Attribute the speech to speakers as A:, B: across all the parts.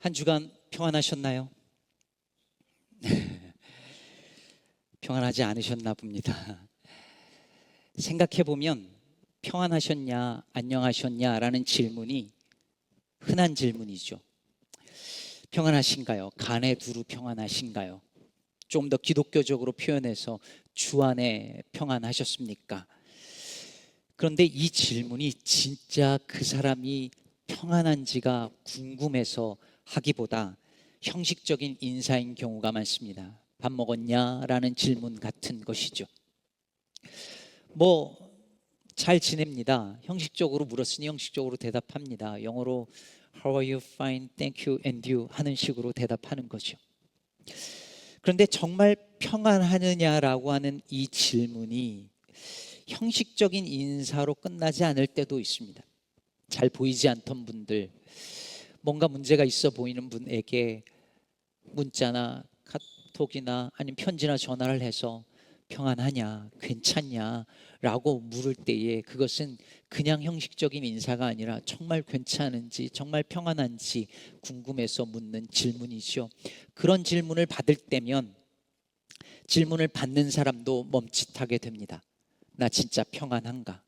A: 한 주간 평안하셨나요? 평안하지 않으셨나 봅니다. 생각해보면 평안하셨냐, 안녕하셨냐라는 질문이 흔한 질문이죠. 평안하신가요? 간에 두루 평안하신가요? 좀 더 기독교적으로 표현해서 주 안에 평안하셨습니까? 그런데 이 질문이 진짜 그 사람이 평안한지가 궁금해서 하기보다 형식적인 인사인 경우가 많습니다. 밥 먹었냐? 라는 질문 같은 것이죠. 잘 지냅니다. 형식적으로 물었으니 형식적으로 대답합니다. 영어로 How are you? Fine, thank you, and you 하는 식으로 대답하는 거죠. 그런데 정말 평안하느냐라고 하는 이 질문이 형식적인 인사로 끝나지 않을 때도 있습니다. 잘 보이지 않던 분들, 뭔가 문제가 있어 보이는 분에게 문자나 카톡이나 아니면 편지나 전화를 해서 평안하냐, 괜찮냐 라고 물을 때에 그것은 그냥 형식적인 인사가 아니라 정말 괜찮은지, 정말 평안한지 궁금해서 묻는 질문이죠. 그런 질문을 받을 때면 질문을 받는 사람도 멈칫하게 됩니다. 나 진짜 평안한가?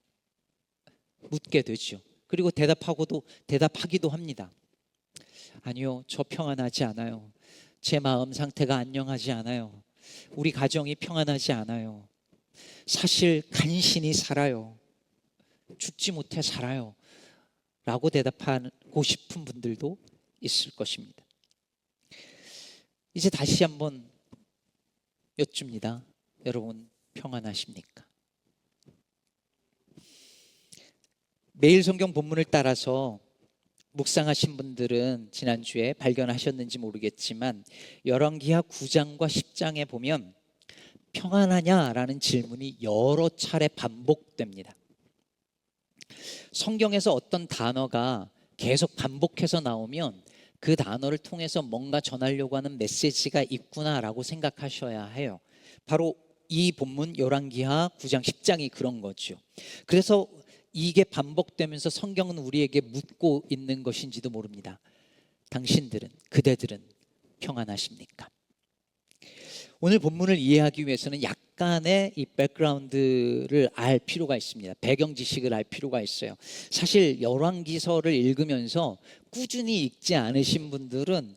A: 묻게 되죠. 그리고 대답하기도 합니다. 아니요, 저 평안하지 않아요. 제 마음 상태가 안녕하지 않아요. 우리 가정이 평안하지 않아요. 사실 간신히 살아요. 죽지 못해 살아요. 라고 대답하고 싶은 분들도 있을 것입니다. 이제 다시 한번 여쭙니다. 여러분 평안하십니까? 매일 성경 본문을 따라서 묵상하신 분들은 지난주에 발견하셨는지 모르겠지만 열왕기하 9장과 10장에 보면 평안하냐라는 질문이 여러 차례 반복됩니다. 성경에서 어떤 단어가 계속 반복해서 나오면 그 단어를 통해서 뭔가 전하려고 하는 메시지가 있구나라고 생각하셔야 해요. 바로 이 본문 열왕기하 9장 10장이 그런 거죠. 그래서 이게 반복되면서 성경은 우리에게 묻고 있는 것인지도 모릅니다. 당신들은, 그대들은 평안하십니까? 오늘 본문을 이해하기 위해서는 약간의 이 백그라운드를 알 필요가 있습니다. 배경 지식을 알 필요가 있어요. 사실 열왕기서를 읽으면서 꾸준히 읽지 않으신 분들은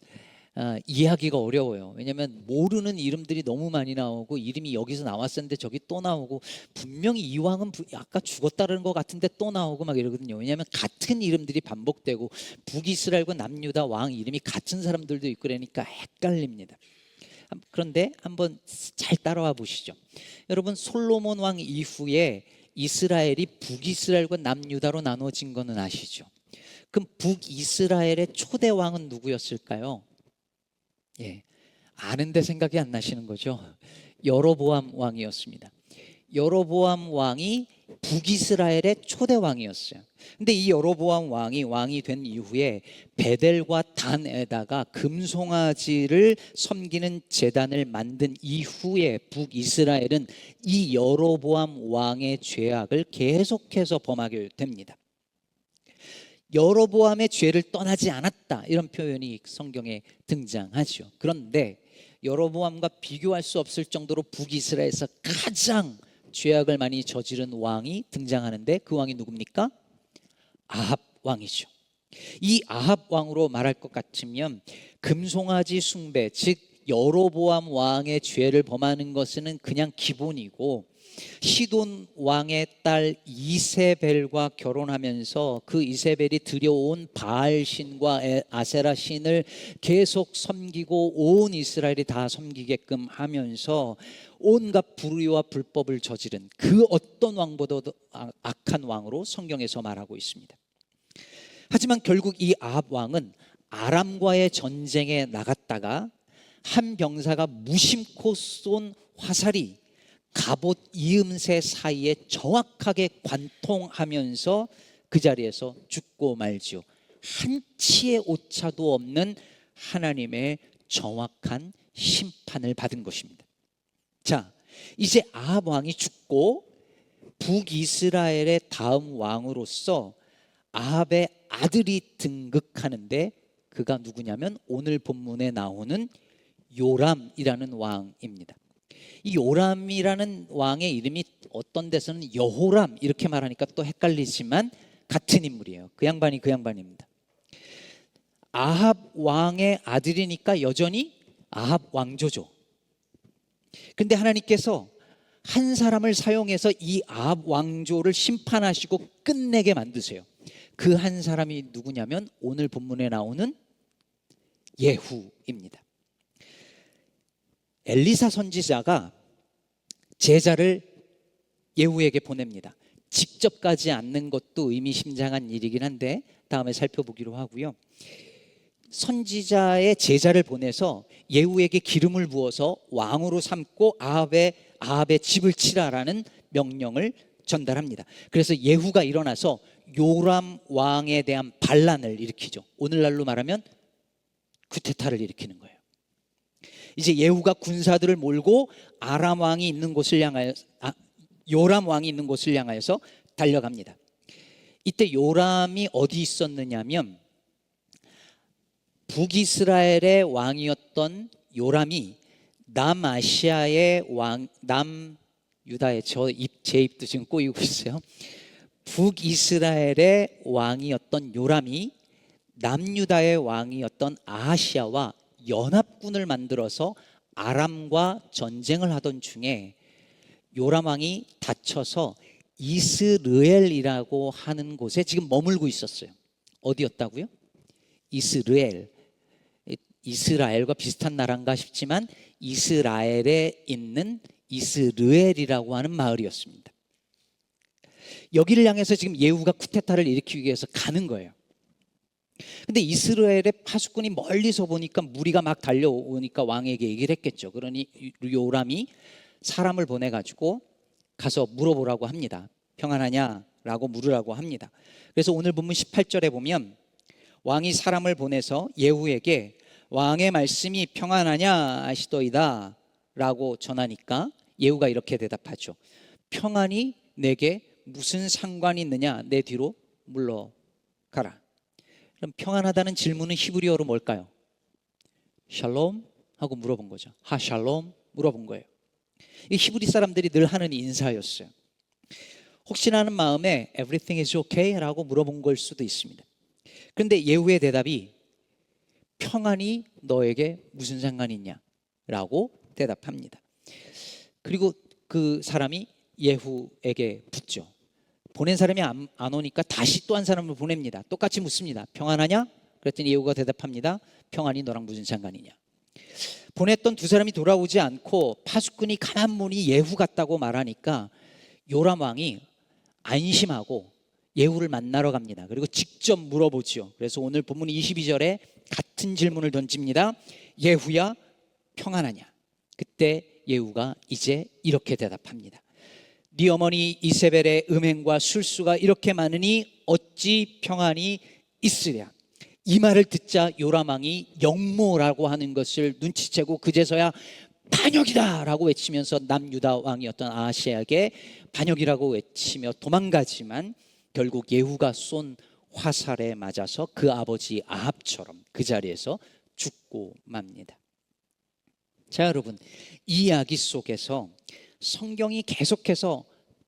A: 이해하기가 어려워요. 왜냐하면 모르는 이름들이 너무 많이 나오고 이름이 여기서 나왔었는데 저기 또 나오고 분명히 이 왕은 아까 죽었다는 것 같은데 또 나오고 막 이러거든요. 왜냐하면 같은 이름들이 반복되고 북이스라엘과 남유다 왕 이름이 같은 사람들도 있고 그러니까 헷갈립니다. 그런데 한번 잘 따라와 보시죠. 여러분 솔로몬 왕 이후에 이스라엘이 북이스라엘과 남유다로 나눠진 거는 아시죠? 그럼 북이스라엘의 초대 왕은 누구였을까요? 아는데 생각이 안 나시는 거죠? 여로보암 왕이었습니다. 여로보암 왕이 북이스라엘의 초대 왕이었어요. 근데 이 여로보암 왕이 된 이후에 베델과 단에다가 금송아지를 섬기는 제단을 만든 이후에 북이스라엘은 이 여로보암 왕의 죄악을 계속해서 범하게 됩니다. 여로보암의 죄를 떠나지 않았다 이런 표현이 성경에 등장하죠. 그런데 여로보암과 비교할 수 없을 정도로 북이스라엘에서 가장 죄악을 많이 저지른 왕이 등장하는데 그 왕이 누굽니까? 아합 왕이죠. 이 아합 왕으로 말할 것 같으면 금송아지 숭배, 즉 여로보암 왕의 죄를 범하는 것은 그냥 기본이고 시돈 왕의 딸 이세벨과 결혼하면서 그 이세벨이 들여온 바알 신과 아세라 신을 계속 섬기고 온 이스라엘이 다 섬기게끔 하면서 온갖 불의와 불법을 저지른 그 어떤 왕보다도 악한 왕으로 성경에서 말하고 있습니다. 하지만 결국 이 아합 왕은 아람과의 전쟁에 나갔다가 한 병사가 무심코 쏜 화살이 갑옷 이음새 사이에 정확하게 관통하면서 그 자리에서 죽고 말지요. 한치의 오차도 없는 하나님의 정확한 심판을 받은 것입니다. 자, 이제 아합 왕이 죽고 북이스라엘의 다음 왕으로서 아합의 아들이 등극하는데 그가 누구냐면 오늘 본문에 나오는 요람이라는 왕입니다. 이 요람이라는 왕의 이름이 어떤 데서는 여호람 이렇게 말하니까 또 헷갈리지만 같은 인물이에요. 그 양반입니다. 아합 왕의 아들이니까 여전히 아합 왕조죠. 근데 하나님께서 한 사람을 사용해서 이 아합 왕조를 심판하시고 끝내게 만드세요. 그 한 사람이 누구냐면 오늘 본문에 나오는 예후입니다. 엘리사 선지자가 제자를 예후에게 보냅니다. 직접 가지 않는 것도 의미심장한 일이긴 한데 다음에 살펴보기로 하고요. 선지자의 제자를 보내서 예후에게 기름을 부어서 왕으로 삼고 아합의 집을 치라라는 명령을 전달합니다. 그래서 예후가 일어나서 요람 왕에 대한 반란을 일으키죠. 오늘날로 말하면 쿠데타를 일으키는 거예요. 이제 예후가 군사들을 몰고 아람 왕이 있는 곳을 향하여 요람 왕이 있는 곳을 향하여서 달려갑니다. 이때 요람이 어디 있었느냐면 북이스라엘의 왕이었던 요람이 남아시아의 왕, 남유다의 제 입도 지금 꼬이고 있어요. 북이스라엘의 왕이었던 요람이 남유다의 왕이었던 아하시아와 연합군을 만들어서 아람과 전쟁을 하던 중에 요람 왕이 다쳐서 이스르엘이라고 하는 곳에 지금 머물고 있었어요. 어디였다고요? 이스라엘. 이스라엘과 비슷한 나라인가 싶지만 이스라엘에 있는 이스르엘이라고 하는 마을이었습니다. 여기를 향해서 지금 예후가 쿠데타를 일으키기 위해서 가는 거예요. 근데 이스라엘의 파수꾼이 멀리서 보니까 무리가 막 달려오니까 왕에게 얘기를 했겠죠. 그러니 요람이 사람을 보내가지고 가서 물어보라고 합니다. 평안하냐라고 물으라고 합니다. 그래서 오늘 본문 18절에 보면 왕이 사람을 보내서 예후에게 왕의 말씀이 평안하냐 하시더이다 라고 전하니까 예후가 이렇게 대답하죠. 평안이 내게 무슨 상관이 있느냐, 내 뒤로 물러가라. 그럼 평안하다는 질문은 히브리어로 뭘까요? 샬롬 하고 물어본 거죠. 하샬롬 물어본 거예요. 이 히브리 사람들이 늘 하는 인사였어요. 혹시나 하는 마음에 everything is okay 라고 물어본 걸 수도 있습니다. 그런데 예후의 대답이 평안이 너에게 무슨 상관이 있냐 라고 대답합니다. 그리고 그 사람이 예후에게 묻죠. 보낸 사람이 안 오니까 다시 또 한 사람을 보냅니다. 똑같이 묻습니다. 평안하냐? 그랬더니 예후가 대답합니다. 평안이 너랑 무슨 상관이냐. 보냈던 두 사람이 돌아오지 않고 파수꾼이 가만히 예후 같다고 말하니까 요람 왕이 안심하고 예후를 만나러 갑니다. 그리고 직접 물어보지요. 그래서 오늘 본문 22절에 같은 질문을 던집니다. 예후야 평안하냐? 그때 예후가 이제 이렇게 대답합니다. 네 어머니 이세벨의 음행과 술수가 이렇게 많으니 어찌 평안이 있으랴. 이 말을 듣자 요람 왕이 영모라고 하는 것을 눈치채고 그제서야 반역이다 라고 외치면서 남유다 왕이었던 아하시아에게 반역이라고 외치며 도망가지만 결국 예후가 쏜 화살에 맞아서 그 아버지 아합처럼 그 자리에서 죽고 맙니다. 자, 여러분, 이 이야기 속에서 성경이 계속해서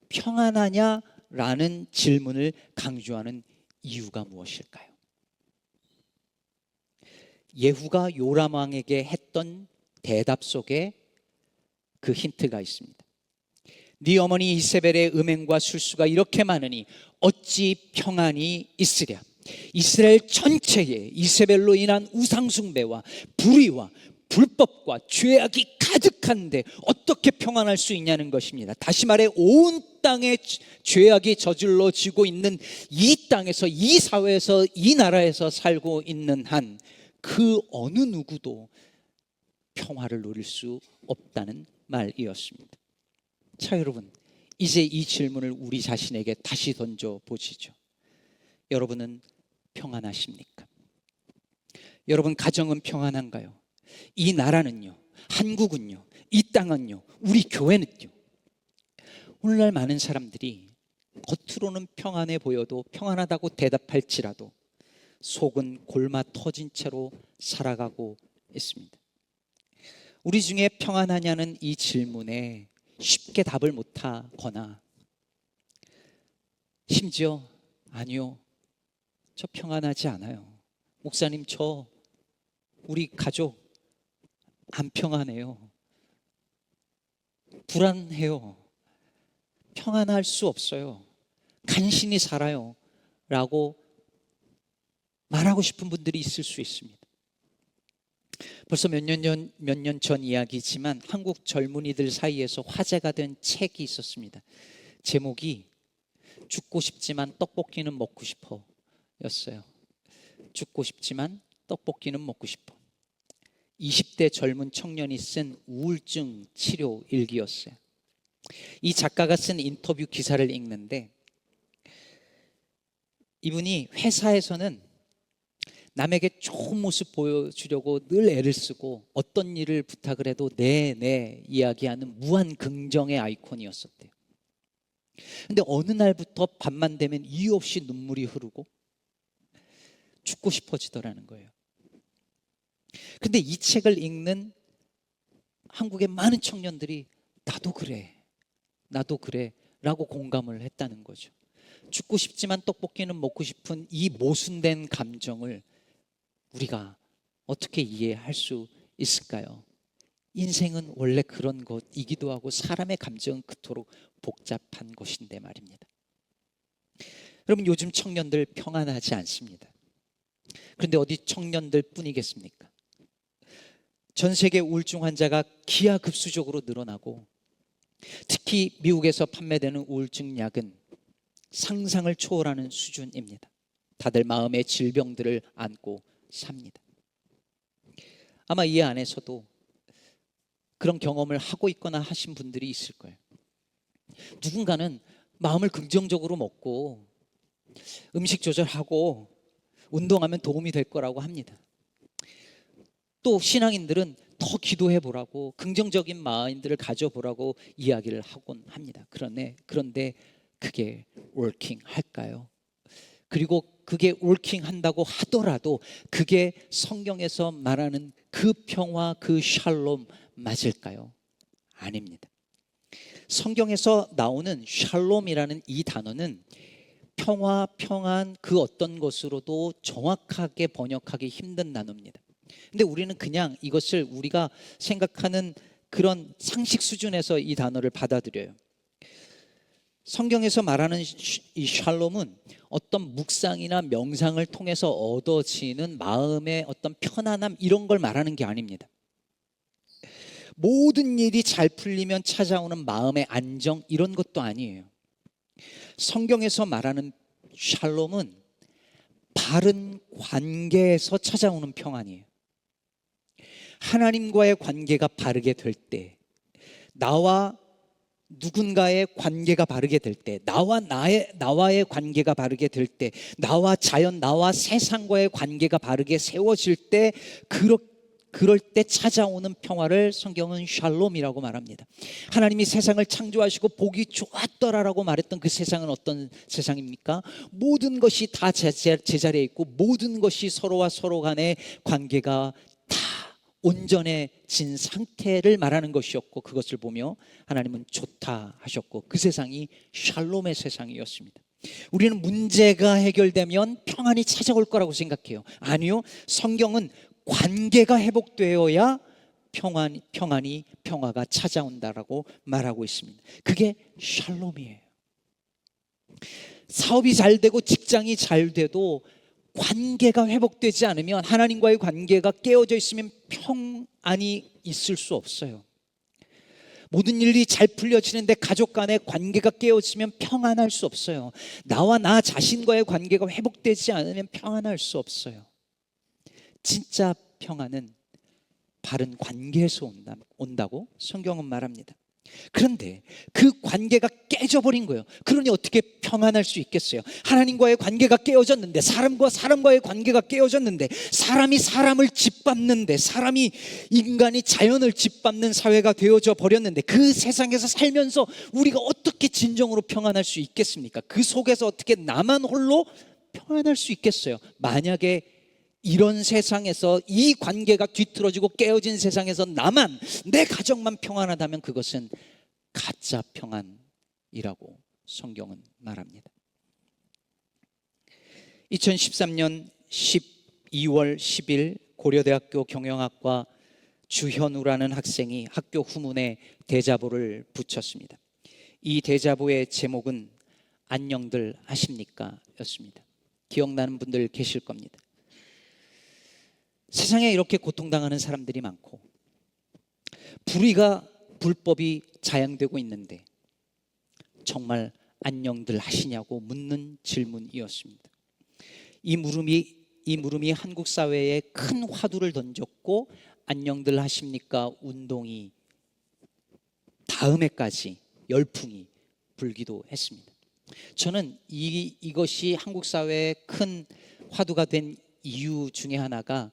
A: 평안하냐라는 질문을 강조하는 이유가 무엇일까요? 예후가 요람 왕에게 했던 대답 속에 그 힌트가 있습니다. 네 어머니 이세벨의 음행과 술수가 이렇게 많으니 어찌 평안이 있으랴. 이스라엘 전체에 이세벨로 인한 우상숭배와 불의와 불법과 죄악이 가득한데 어떻게 평안할 수 있냐는 것입니다. 다시 말해 온 땅에 죄악이 저질러지고 있는 이 땅에서, 이 사회에서, 이 나라에서 살고 있는 한 그 어느 누구도 평화를 누릴 수 없다는 말이었습니다. 자, 여러분, 이제 이 질문을 우리 자신에게 다시 던져보시죠. 여러분은 평안하십니까? 여러분 가정은 평안한가요? 이 나라는요, 한국은요, 이 땅은요, 우리 교회는요. 오늘날 많은 사람들이 겉으로는 평안해 보여도 평안하다고 대답할지라도 속은 골마 터진 채로 살아가고 있습니다. 우리 중에 평안하냐는 이 질문에 쉽게 답을 못하거나 심지어 아니요, 저 평안하지 않아요. 목사님, 우리 가족 안 평안해요. 불안해요. 평안할 수 없어요. 간신히 살아요. 라고 말하고 싶은 분들이 있을 수 있습니다. 벌써 몇 년 전 이야기지만 한국 젊은이들 사이에서 화제가 된 책이 있었습니다. 제목이 죽고 싶지만 떡볶이는 먹고 싶어 였어요. 죽고 싶지만 떡볶이는 먹고 싶어. 20대 젊은 청년이 쓴 우울증 치료 일기였어요. 이 작가가 쓴 인터뷰 기사를 읽는데 이분이 회사에서는 남에게 좋은 모습 보여주려고 늘 애를 쓰고 어떤 일을 부탁을 해도 네 이야기하는 무한 긍정의 아이콘이었었대요. 근데 어느 날부터 밤만 되면 이유 없이 눈물이 흐르고 죽고 싶어지더라는 거예요. 근데 이 책을 읽는 한국의 많은 청년들이 나도 그래 라고 공감을 했다는 거죠. 죽고 싶지만 떡볶이는 먹고 싶은 이 모순된 감정을 우리가 어떻게 이해할 수 있을까요? 인생은 원래 그런 것이기도 하고 사람의 감정은 그토록 복잡한 것인데 말입니다. 여러분, 요즘 청년들 평안하지 않습니다. 그런데 어디 청년들 뿐이겠습니까? 전 세계 우울증 환자가 기하급수적으로 늘어나고 특히 미국에서 판매되는 우울증 약은 상상을 초월하는 수준입니다. 다들 마음의 질병들을 안고 삽니다. 아마 이 안에서도 그런 경험을 하고 있거나 하신 분들이 있을 거예요. 누군가는 마음을 긍정적으로 먹고 음식 조절하고 운동하면 도움이 될 거라고 합니다. 또 신앙인들은 더 기도해 보라고 긍정적인 마인드를 가져보라고 이야기를 하곤 합니다. 그런데 그게 워킹 할까요? 그리고 그게 워킹 한다고 하더라도 그게 성경에서 말하는 그 평화, 그 샬롬 맞을까요? 아닙니다. 성경에서 나오는 샬롬이라는 이 단어는 평화, 평안 그 어떤 것으로도 정확하게 번역하기 힘든 단어입니다. 근데 우리는 그냥 이것을 우리가 생각하는 그런 상식 수준에서 이 단어를 받아들여요. 성경에서 말하는 이 샬롬은 어떤 묵상이나 명상을 통해서 얻어지는 마음의 어떤 편안함 이런 걸 말하는 게 아닙니다. 모든 일이 잘 풀리면 찾아오는 마음의 안정 이런 것도 아니에요. 성경에서 말하는 샬롬은 바른 관계에서 찾아오는 평안이에요. 하나님과의 관계가 바르게 될 때, 나와 누군가의 관계가 바르게 될 때, 나와의 관계가 바르게 될 때, 나와 자연, 나와 세상과의 관계가 바르게 세워질 때, 그럴 때 찾아오는 평화를 성경은 샬롬이라고 말합니다. 하나님이 세상을 창조하시고 보기 좋았더라라고 말했던 그 세상은 어떤 세상입니까? 모든 것이 다 제자리에 있고 모든 것이 서로와 서로 간의 관계가 다 온전해진 상태를 말하는 것이었고, 그것을 보며 하나님은 좋다 하셨고 그 세상이 샬롬의 세상이었습니다. 우리는 문제가 해결되면 평안이 찾아올 거라고 생각해요. 아니요, 성경은 관계가 회복되어야 평화가 찾아온다라고 말하고 있습니다. 그게 샬롬이에요. 사업이 잘 되고 직장이 잘 돼도 관계가 회복되지 않으면, 하나님과의 관계가 깨어져 있으면 평안이 있을 수 없어요. 모든 일이 잘 풀려지는데 가족 간의 관계가 깨어지면 평안할 수 없어요. 나와 나 자신과의 관계가 회복되지 않으면 평안할 수 없어요. 진짜 평안은 바른 관계에서 온다고 성경은 말합니다. 그런데 그 관계가 깨져버린 거예요. 그러니 어떻게 평안할 수 있겠어요? 하나님과의 관계가 깨어졌는데, 사람과 사람과의 관계가 깨어졌는데, 사람이 사람을 짓밟는데, 인간이 자연을 짓밟는 사회가 되어져 버렸는데, 그 세상에서 살면서 우리가 어떻게 진정으로 평안할 수 있겠습니까? 그 속에서 어떻게 나만 홀로 평안할 수 있겠어요? 만약에 이런 세상에서 이 관계가 뒤틀어지고 깨어진 세상에서 나만, 내 가정만 평안하다면 그것은 가짜 평안이라고 성경은 말합니다. 2013년 12월 10일 고려대학교 경영학과 주현우라는 학생이 학교 후문에 대자보를 붙였습니다. 이 대자보의 제목은 안녕들 하십니까? 였습니다. 기억나는 분들 계실 겁니다. 세상에 이렇게 고통당하는 사람들이 많고 불법이 자행되고 있는데 정말 안녕들 하시냐고 묻는 질문이었습니다. 이 물음이 한국 사회에 큰 화두를 던졌고 안녕들 하십니까? 운동이 다음 해까지 열풍이 불기도 했습니다. 저는 이것이 한국 사회에 큰 화두가 된 이유 중에 하나가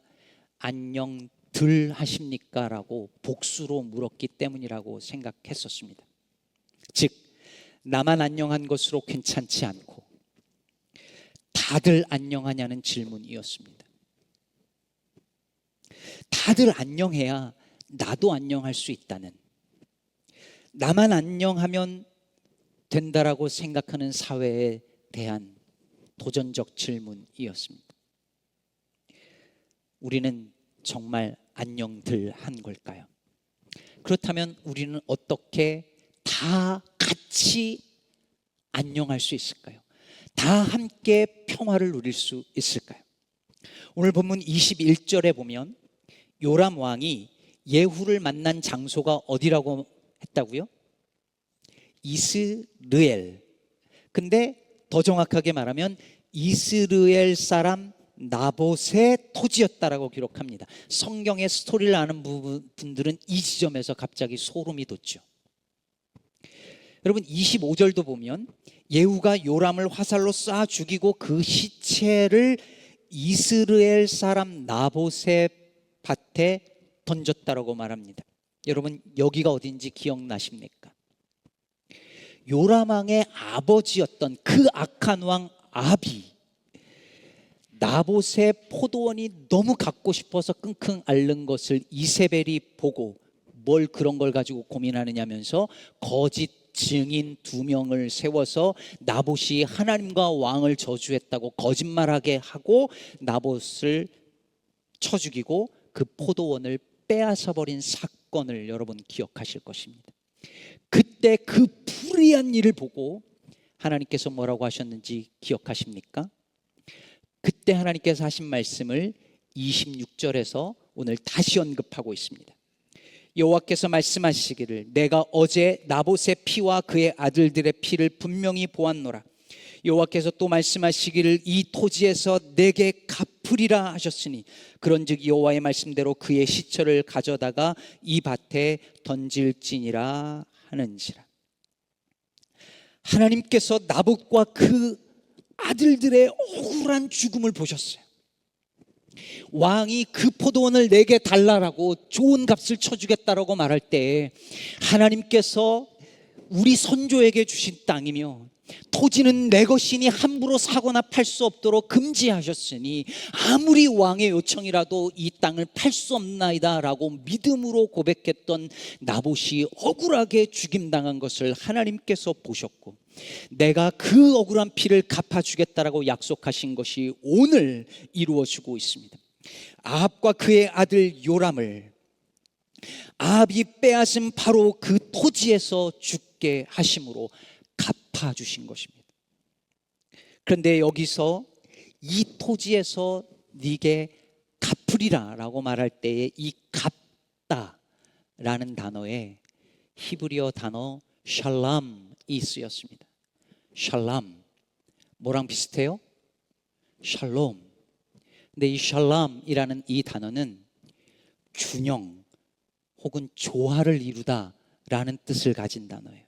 A: 안녕들 하십니까? 라고 복수로 물었기 때문이라고 생각했었습니다. 즉 나만 안녕한 것으로 괜찮지 않고 다들 안녕하냐는 질문이었습니다. 다들 안녕해야 나도 안녕할 수 있다는, 나만 안녕하면 된다라고 생각하는 사회에 대한 도전적 질문이었습니다. 우리는 정말 안녕들 한 걸까요? 그렇다면 우리는 어떻게 다 같이 안녕할 수 있을까요? 다 함께 평화를 누릴 수 있을까요? 오늘 본문 21절에 보면 요람 왕이 예후를 만난 장소가 어디라고 했다고요? 이스르엘. 근데 더 정확하게 말하면 이스라엘 사람 나봇의 토지였다라고 기록합니다. 성경의 스토리를 아는 분들은 이 지점에서 갑자기 소름이 돋죠. 여러분 25절도 보면 예후가 요람을 화살로 쏴 죽이고 그 시체를 이스라엘 사람 나봇의 밭에 던졌다라고 말합니다. 여러분 여기가 어딘지 기억나십니까? 요람 왕의 아버지였던 그 악한 왕 아합이 나봇의 포도원이 너무 갖고 싶어서 끙끙 앓는 것을 이세벨이 보고 뭘 그런 걸 가지고 고민하느냐면서 거짓 증인 2명을 세워서 나봇이 하나님과 왕을 저주했다고 거짓말하게 하고 나봇을 쳐 죽이고 그 포도원을 빼앗아 버린 사건을 여러분 기억하실 것입니다. 그때 그 불의한 일을 보고 하나님께서 뭐라고 하셨는지 기억하십니까? 그때 하나님께서 하신 말씀을 26절에서 오늘 다시 언급하고 있습니다. 여호와께서 말씀하시기를 내가 어제 나봇의 피와 그의 아들들의 피를 분명히 보았노라. 여호와께서 또 말씀하시기를 이 토지에서 내게 갚으리라 하셨으니 그런즉 여호와의 말씀대로 그의 시체를 가져다가 이 밭에 던질지니라 하는지라. 하나님께서 나봇과 그 아들들의 억울한 죽음을 보셨어요. 왕이 그 포도원을 내게 달라라고 좋은 값을 쳐주겠다라고 말할 때 하나님께서 우리 선조에게 주신 땅이며 토지는 내 것이니 함부로 사거나 팔 수 없도록 금지하셨으니 아무리 왕의 요청이라도 이 땅을 팔 수 없나이다 라고 믿음으로 고백했던 나봇이 억울하게 죽임당한 것을 하나님께서 보셨고 내가 그 억울한 피를 갚아주겠다라고 약속하신 것이 오늘 이루어지고 있습니다. 아합과 그의 아들 요람을 아합이 빼앗은 바로 그 토지에서 죽게 하심으로 갚아주신 것입니다. 그런데 여기서 이 토지에서 네게 갚으리라 라고 말할 때에 이 갚다라는 단어에 히브리어 단어 샬람이 쓰였습니다. 샬람 뭐랑 비슷해요? 샬롬. 근데 이 샬람이라는 이 단어는 균형 혹은 조화를 이루다 라는 뜻을 가진 단어예요.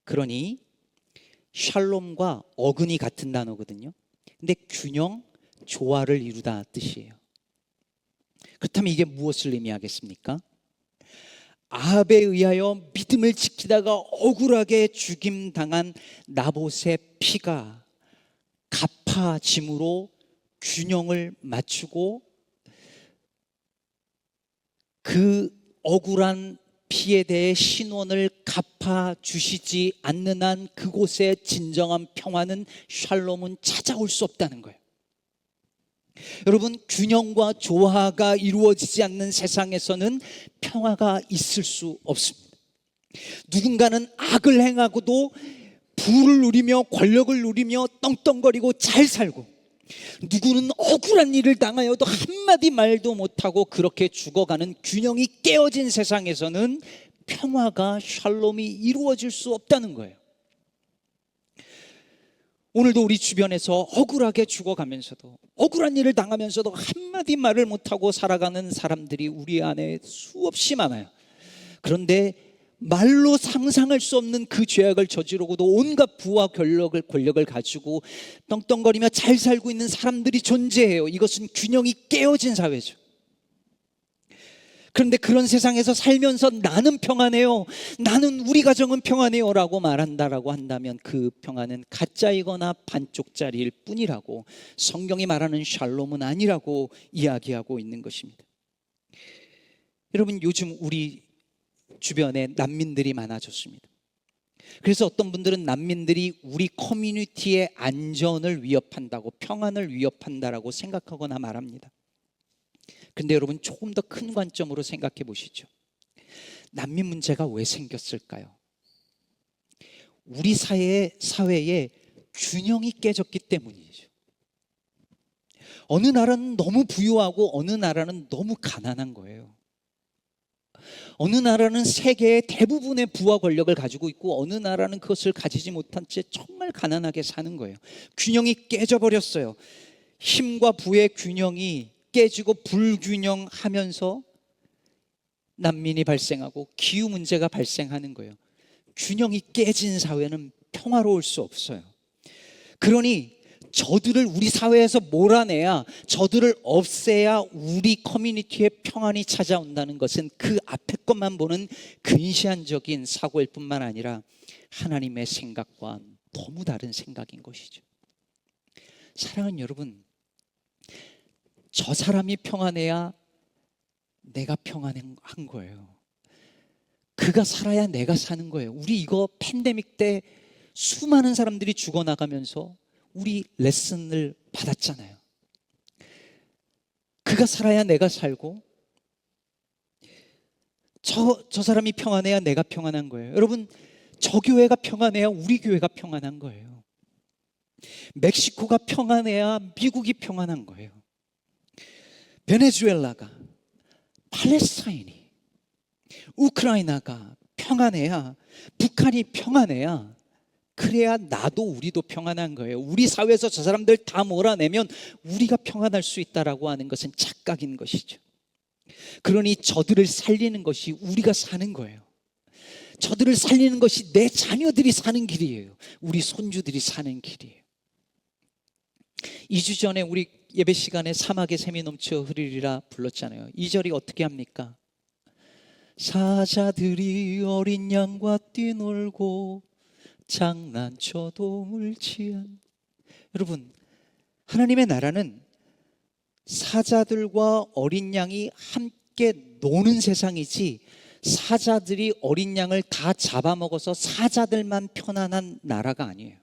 A: 그러니 샬롬과 어근이 같은 단어거든요. 근데 균형, 조화를 이루다 뜻이에요. 그렇다면 이게 무엇을 의미하겠습니까? 아합에 의하여 믿음을 지키다가 억울하게 죽임당한 나봇의 피가 높아짐으로 균형을 맞추고 그 억울한 피에 대해 신원을 갚아주시지 않는 한 그곳에 진정한 평화는, 샬롬은 찾아올 수 없다는 거예요. 여러분, 균형과 조화가 이루어지지 않는 세상에서는 평화가 있을 수 없습니다. 누군가는 악을 행하고도 부를 누리며 권력을 누리며 떵떵거리고 잘 살고, 누구는 억울한 일을 당하여도 한마디 말도 못하고 그렇게 죽어가는 균형이 깨어진 세상에서는 평화가, 샬롬이 이루어질 수 없다는 거예요. 오늘도 우리 주변에서 억울하게 죽어가면서도, 억울한 일을 당하면서도 한마디 말을 못하고 살아가는 사람들이 우리 안에 수없이 많아요. 그런데 말로 상상할 수 없는 그 죄악을 저지르고도 온갖 부와 권력을 가지고 떵떵거리며 잘 살고 있는 사람들이 존재해요. 이것은 균형이 깨어진 사회죠. 그런데 그런 세상에서 살면서 나는 평안해요, 나는 우리 가정은 평안해요 라고 말한다라고 한다면 그 평안은 가짜이거나 반쪽짜리일 뿐이라고, 성경이 말하는 샬롬은 아니라고 이야기하고 있는 것입니다. 여러분, 요즘 우리 주변에 난민들이 많아졌습니다. 그래서 어떤 분들은 난민들이 우리 커뮤니티의 안전을 위협한다고, 평안을 위협한다라고 생각하거나 말합니다. 근데 여러분, 조금 더 큰 관점으로 생각해 보시죠. 난민 문제가 왜 생겼을까요? 우리 사회에 균형이 깨졌기 때문이죠. 어느 나라는 너무 부유하고 어느 나라는 너무 가난한 거예요. 어느 나라는 세계의 대부분의 부와 권력을 가지고 있고 어느 나라는 그것을 가지지 못한 채 정말 가난하게 사는 거예요. 균형이 깨져버렸어요. 힘과 부의 균형이 깨지고 불균형하면서 난민이 발생하고 기후 문제가 발생하는 거예요. 균형이 깨진 사회는 평화로울 수 없어요. 그러니 저들을 우리 사회에서 몰아내야, 저들을 없애야 우리 커뮤니티에 평안이 찾아온다는 것은 그 앞에 것만 보는 근시안적인 사고일 뿐만 아니라 하나님의 생각과 너무 다른 생각인 것이죠. 사랑하는 여러분, 저 사람이 평안해야 내가 평안한 거예요. 그가 살아야 내가 사는 거예요. 우리 이거 팬데믹 때 수많은 사람들이 죽어나가면서 우리 레슨을 받았잖아요. 그가 살아야 내가 살고, 저 사람이 평안해야 내가 평안한 거예요. 여러분, 저 교회가 평안해야 우리 교회가 평안한 거예요. 멕시코가 평안해야 미국이 평안한 거예요. 베네수엘라가, 팔레스타인이, 우크라이나가 평안해야, 북한이 평안해야, 그래야 나도 우리도 평안한 거예요. 우리 사회에서 저 사람들 다 몰아내면 우리가 평안할 수 있다라고 하는 것은 착각인 것이죠. 그러니 저들을 살리는 것이 우리가 사는 거예요. 저들을 살리는 것이 내 자녀들이 사는 길이에요. 우리 손주들이 사는 길이에요. 2주 전에 우리 예배 시간에 사막에 샘이 넘쳐 흐르리라 불렀잖아요. 2절이 어떻게 합니까? 사자들이 어린 양과 뛰놀고 장난쳐도 울지 않. 여러분, 하나님의 나라는 사자들과 어린 양이 함께 노는 세상이지, 사자들이 어린 양을 다 잡아먹어서 사자들만 편안한 나라가 아니에요.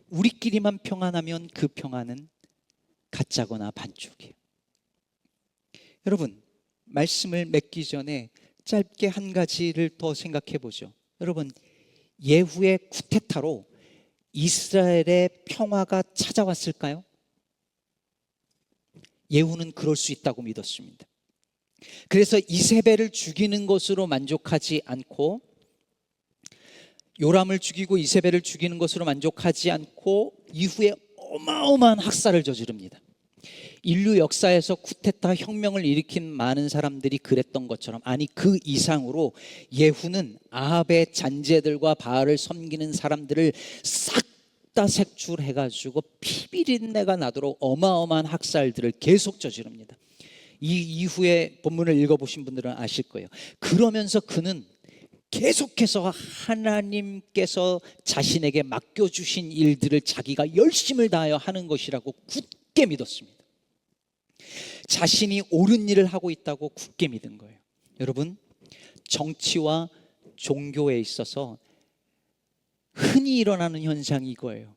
A: 우리끼리만 평안하면 그 평안은 가짜거나 반쪽이에요. 여러분, 말씀을 맺기 전에 짧게 한 가지를 더 생각해 보죠. 여러분, 예후의 쿠데타로 이스라엘의 평화가 찾아왔을까요? 예후는 그럴 수 있다고 믿었습니다. 그래서 이세벨을 죽이는 것으로 만족하지 않고, 요람을 죽이고 이세벨을 죽이는 것으로 만족하지 않고 이후에 어마어마한 학살을 저지릅니다. 인류 역사에서 쿠데타 혁명을 일으킨 많은 사람들이 그랬던 것처럼, 아니 그 이상으로 예후는 아합의 잔재들과 바알을 섬기는 사람들을 싹 다 색출해가지고 피비린내가 나도록 어마어마한 학살들을 계속 저지릅니다. 이 이후에 본문을 읽어보신 분들은 아실 거예요. 그러면서 그는 계속해서 하나님께서 자신에게 맡겨주신 일들을 자기가 열심을 다하여 하는 것이라고 굳게 믿었습니다. 자신이 옳은 일을 하고 있다고 굳게 믿은 거예요. 여러분, 정치와 종교에 있어서 흔히 일어나는 현상이 이거예요.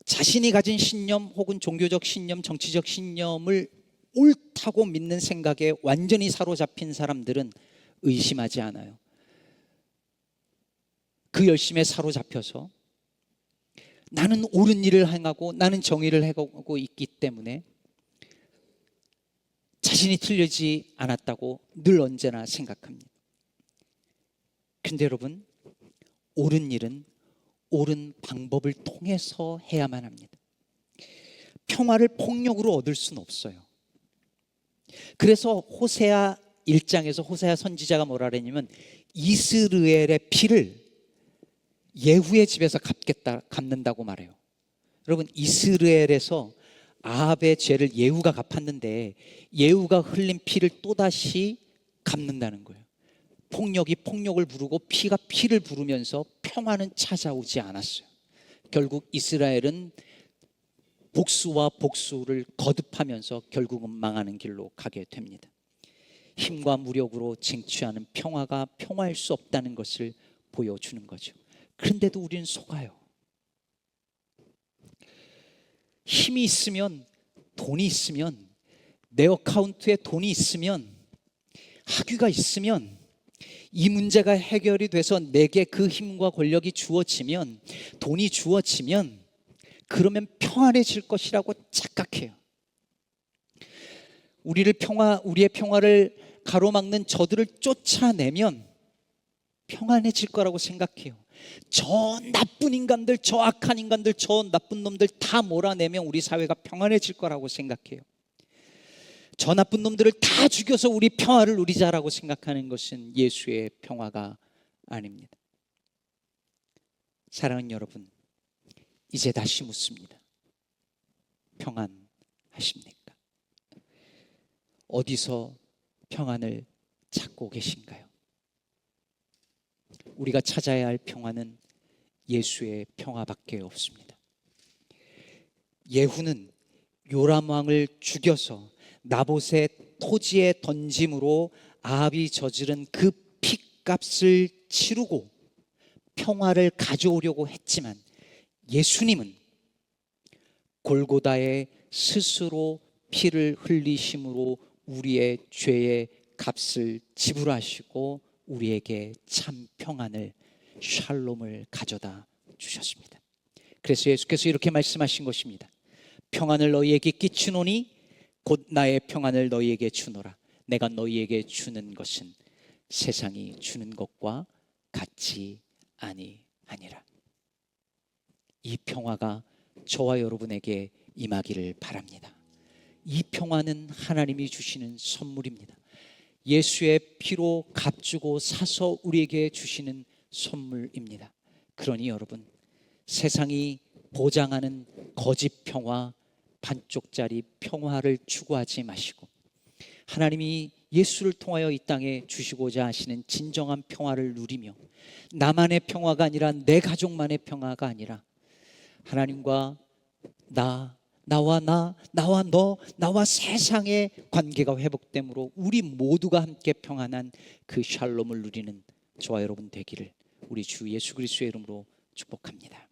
A: 자신이 가진 신념 혹은 종교적 신념, 정치적 신념을 옳다고 믿는 생각에 완전히 사로잡힌 사람들은 의심하지 않아요. 그 열심에 사로잡혀서 나는 옳은 일을 행하고 나는 정의를 행하고 있기 때문에 자신이 틀리지 않았다고 늘 언제나 생각합니다. 근데 여러분, 옳은 일은 옳은 방법을 통해서 해야만 합니다. 평화를 폭력으로 얻을 수는 없어요. 그래서 호세아 1장에서 호세아 선지자가 뭐라 그랬냐면 이스라엘의 피를 예후의 집에서 갚는다고 말해요. 여러분, 이스라엘에서 아합의 죄를 예후가 갚았는데 예후가 흘린 피를 또다시 갚는다는 거예요. 폭력이 폭력을 부르고 피가 피를 부르면서 평화는 찾아오지 않았어요. 결국 이스라엘은 복수와 복수를 거듭하면서 결국은 망하는 길로 가게 됩니다. 힘과 무력으로 쟁취하는 평화가 평화일 수 없다는 것을 보여주는 거죠. 그런데도 우리는 속아요. 힘이 있으면, 돈이 있으면, 내 어카운트에 돈이 있으면, 학위가 있으면, 이 문제가 해결이 돼서 내게 그 힘과 권력이 주어지면, 돈이 주어지면 그러면 평안해질 것이라고 착각해요. 우리의 평화를 가로막는 저들을 쫓아내면 평안해질 거라고 생각해요. 저 나쁜 인간들, 저 악한 인간들, 저 나쁜 놈들 다 몰아내면 우리 사회가 평안해질 거라고 생각해요. 저 나쁜 놈들을 다 죽여서 우리 평화를 누리자라고 생각하는 것은 예수의 평화가 아닙니다. 사랑하는 여러분, 이제 다시 묻습니다. 평안하십니까? 어디서 평안을 찾고 계신가요? 우리가 찾아야 할 평화는 예수의 평화밖에 없습니다. 예후는 요람 왕을 죽여서 나봇의 토지에 던짐으로 아합이 저지른 그 핏값을 치르고 평화를 가져오려고 했지만 예수님은 골고다에 스스로 피를 흘리심으로 우리의 죄의 값을 지불하시고 우리에게 참 평안을, 샬롬을 가져다 주셨습니다. 그래서 예수께서 이렇게 말씀하신 것입니다. 평안을 너희에게 끼치노니 곧 나의 평안을 너희에게 주노라. 내가 너희에게 주는 것은 세상이 주는 것과 같지 아니하니라. 이 평화가 저와 여러분에게 임하기를 바랍니다. 이 평화는 하나님이 주시는 선물입니다. 예수의 피로 값주고 사서 우리에게 주시는 선물입니다. 그러니 여러분, 세상이 보장하는 거짓 평화, 반쪽짜리 평화를 추구하지 마시고 하나님이 예수를 통하여 이 땅에 주시고자 하시는 진정한 평화를 누리며 나만의 평화가 아니라 내 가족만의 평화가 아니라 하나님과 나와 너, 나와 세상의 관계가 회복됨으로 우리 모두가 함께 평안한 그 샬롬을 누리는 저와 여러분 되기를 우리 주 예수 그리스도의 이름으로 축복합니다.